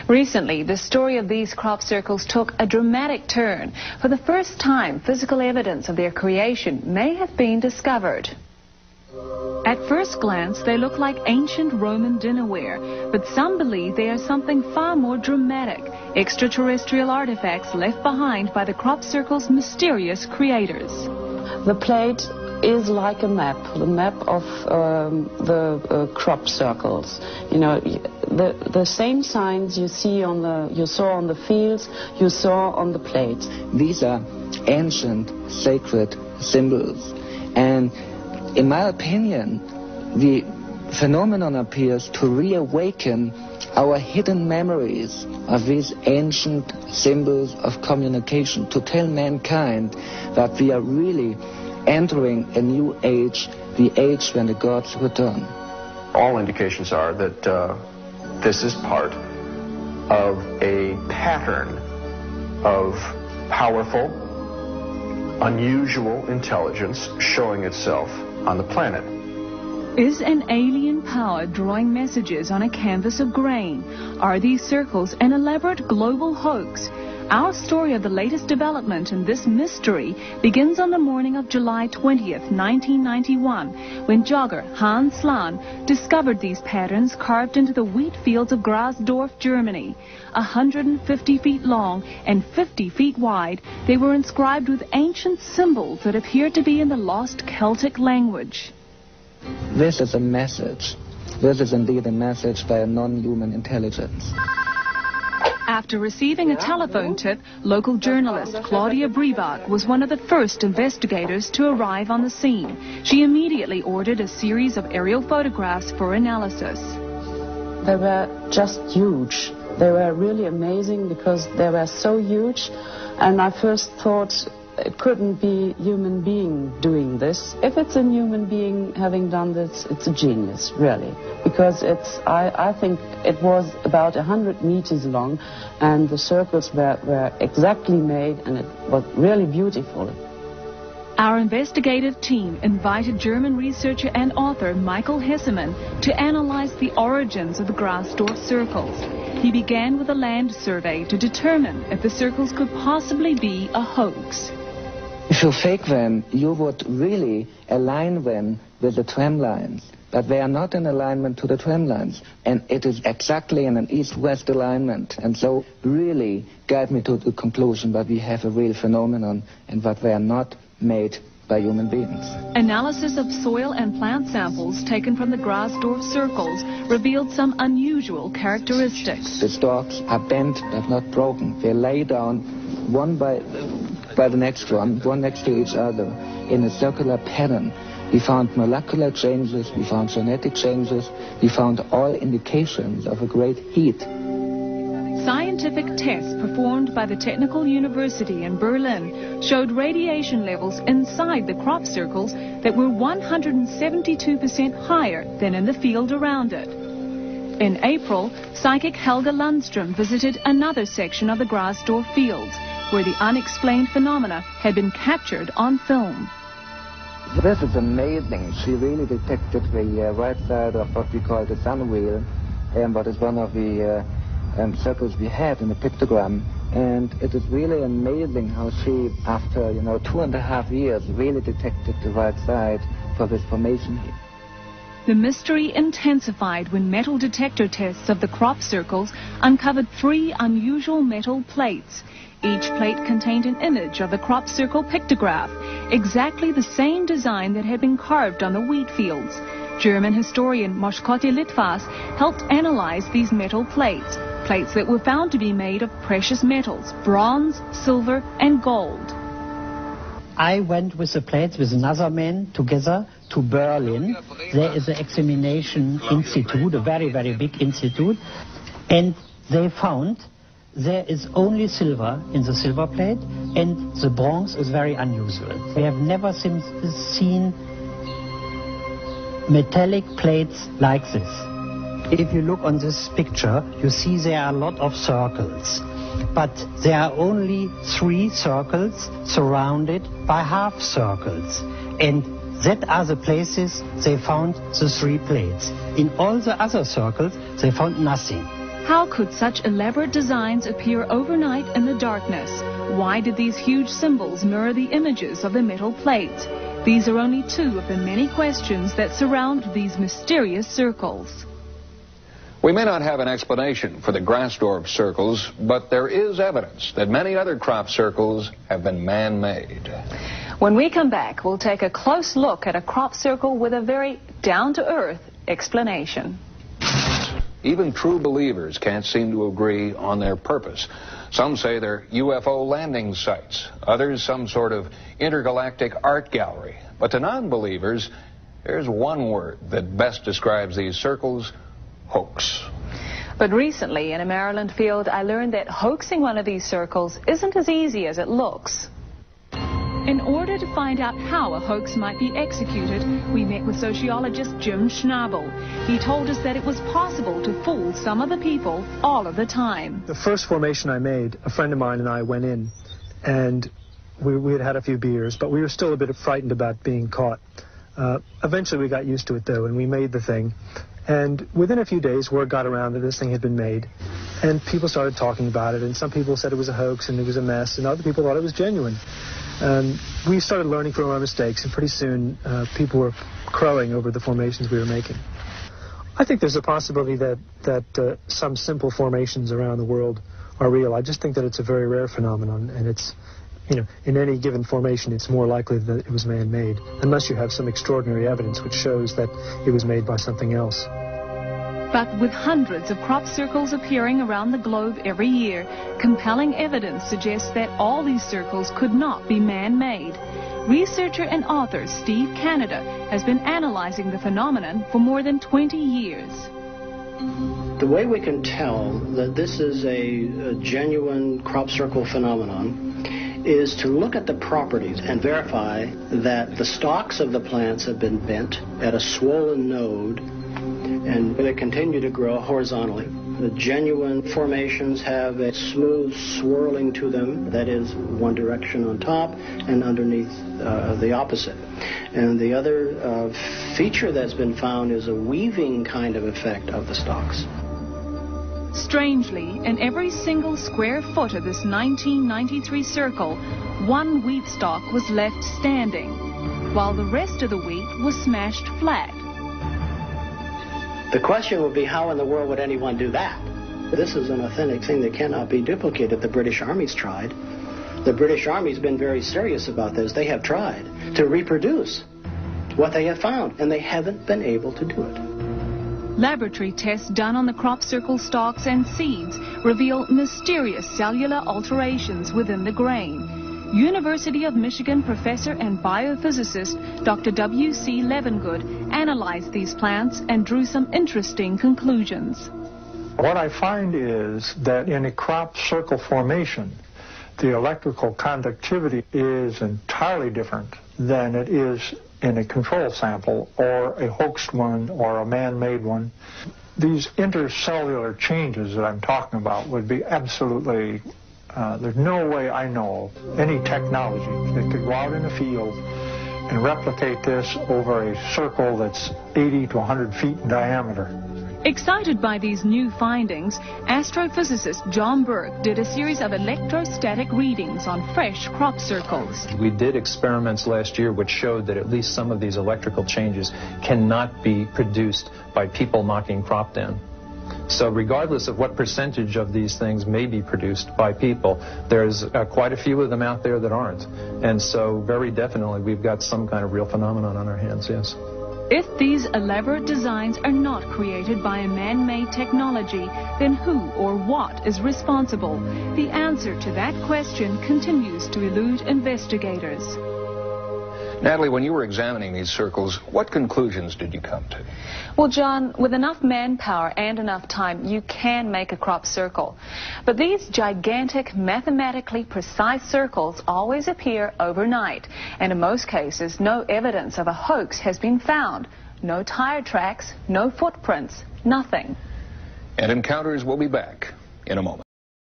Recently, the story of these crop circles took a dramatic turn. For the first time, physical evidence of their creation may have been discovered. At first glance, they look like ancient Roman dinnerware, but some believe they are something far more dramatic, extraterrestrial artifacts left behind by the crop circle's mysterious creators. The plate is like a map, the map of the crop circles. You know, the same signs you saw on the fields, you saw on the plates. These are ancient sacred symbols, and in my opinion, the phenomenon appears to reawaken our hidden memories of these ancient symbols of communication, to tell mankind that we are really entering a new age, the age when the gods return. All indications are that this is part of a pattern of powerful, unusual intelligence showing itself on the planet. Is an alien power drawing messages on a canvas of grain? Are these circles an elaborate global hoax? Our story of the latest development in this mystery begins on the morning of July 20th, 1991, when jogger Hans Slan discovered these patterns carved into the wheat fields of Grasdorf, Germany. 150 feet long and 50 feet wide, they were inscribed with ancient symbols that appeared to be in the lost Celtic language. This is a message. This is indeed a message by a non-human intelligence. After receiving a telephone tip, local journalist Claudia Briebach was one of the first investigators to arrive on the scene. She immediately ordered a series of aerial photographs for analysis. They were just huge. They were really amazing because they were so huge, and I first thought it couldn't be a human being doing this. If it's a human being having done this, it's a genius, really. Because I think it was about 100 meters long, and the circles were exactly made, and it was really beautiful. Our investigative team invited German researcher and author Michael Hessemann to analyze the origins of the Grasdorf circles. He began with a land survey to determine if the circles could possibly be a hoax. If you fake them, you would really align them with the tram lines. But they are not in alignment to the tram lines. And it is exactly in an east-west alignment. And so really guide me to the conclusion that we have a real phenomenon and that they are not made by human beings. Analysis of soil and plant samples taken from the Grasdorf circles revealed some unusual characteristics. The stalks are bent but not broken. They lay down one by the next one next to each other in a circular pattern. We found molecular changes, we found genetic changes, we found all indications of a great heat. Scientific tests performed by the Technical University in Berlin showed radiation levels inside the crop circles that were 172% higher than in the field around it. In April, psychic Helga Lundström visited another section of the Grasdorf fields, where the unexplained phenomena had been captured on film. This is amazing. She really detected the right side of what we call the sun wheel, what is one of the circles we have in the pictogram. And it is really amazing how she, after 2.5 years, really detected the right side for this formation here. The mystery intensified when metal detector tests of the crop circles uncovered 3 unusual metal plates. Each plate contained an image of the crop circle pictograph, exactly the same design that had been carved on the wheat fields. German historian Moshkote Litvas helped analyze these metal plates, plates that were found to be made of precious metals, bronze, silver, and gold. I went with the plates with another man together to Berlin. There is an examination institute, a very, very big institute, and they found there is only silver in the silver plate, and the bronze is very unusual. We have never seen metallic plates like this. If you look on this picture, you see there are a lot of circles, but there are only 3 circles surrounded by half circles, and that are the places they found the 3 plates. In all the other circles, they found nothing. How could such elaborate designs appear overnight in the darkness? Why did these huge symbols mirror the images of the metal plates? These are only two of the many questions that surround these mysterious circles. We may not have an explanation for the Grasdorf circles, but there is evidence that many other crop circles have been man-made. When we come back, we'll take a close look at a crop circle with a very down-to-earth explanation. Even true believers can't seem to agree on their purpose. Some say they're UFO landing sites, others some sort of intergalactic art gallery. But to non-believers, there's one word that best describes these circles: hoax. But recently, in a Maryland field, I learned that hoaxing one of these circles isn't as easy as it looks. In order to find out how a hoax might be executed, we met with sociologist Jim Schnabel. He told us that it was possible to fool some of the people all of the time. The first formation I made, a friend of mine and I went in, and we had had a few beers, but we were still a bit frightened about being caught. Eventually we got used to it, though, and we made the thing. And within a few days, word got around that this thing had been made, and people started talking about it, and some people said it was a hoax and it was a mess, and other people thought it was genuine. We started learning from our mistakes, and pretty soon people were crowing over the formations we were making. I think there's a possibility that some simple formations around the world are real. I just think that it's a very rare phenomenon, and it's, in any given formation, it's more likely that it was man-made, unless you have some extraordinary evidence which shows that it was made by something else. But with hundreds of crop circles appearing around the globe every year, compelling evidence suggests that all these circles could not be man-made. Researcher and author Steve Canada has been analyzing the phenomenon for more than 20 years. The way we can tell that this is a genuine crop circle phenomenon is to look at the properties and verify that the stalks of the plants have been bent at a swollen node and they continue to grow horizontally. The genuine formations have a smooth swirling to them, that is one direction on top and underneath the opposite. And the other feature that's been found is a weaving kind of effect of the stalks. Strangely, in every single square foot of this 1993 circle, one wheat stalk was left standing, while the rest of the wheat was smashed flat. The question would be, how in the world would anyone do that? This is an authentic thing that cannot be duplicated. The British Army's tried. The British Army's been very serious about this. They have tried to reproduce what they have found, and they haven't been able to do it. Laboratory tests done on the crop circle stalks and seeds reveal mysterious cellular alterations within the grain. University of Michigan professor and biophysicist Dr. W.C. Levengood analyzed these plants and drew some interesting conclusions. What I find is that in a crop circle formation, the electrical conductivity is entirely different than it is in a control sample or a hoaxed one or a man-made one. These intercellular changes that I'm talking about would be absolutely, there's no way I know of any technology that could go out in a field and replicate this over a circle that's 80 to 100 feet in diameter. Excited by these new findings, astrophysicist John Burke did a series of electrostatic readings on fresh crop circles. We did experiments last year which showed that at least some of these electrical changes cannot be produced by people knocking crop down. So regardless of what percentage of these things may be produced by people, there's quite a few of them out there that aren't. And so very definitely we've got some kind of real phenomenon on our hands, yes. If these elaborate designs are not created by a man-made technology, then who or what is responsible? The answer to that question continues to elude investigators. Natalie, when you were examining these circles, what conclusions did you come to? Well, John, with enough manpower and enough time, you can make a crop circle. But these gigantic, mathematically precise circles always appear overnight. And in most cases, no evidence of a hoax has been found. No tire tracks, no footprints, nothing. And Encounters will be back in a moment.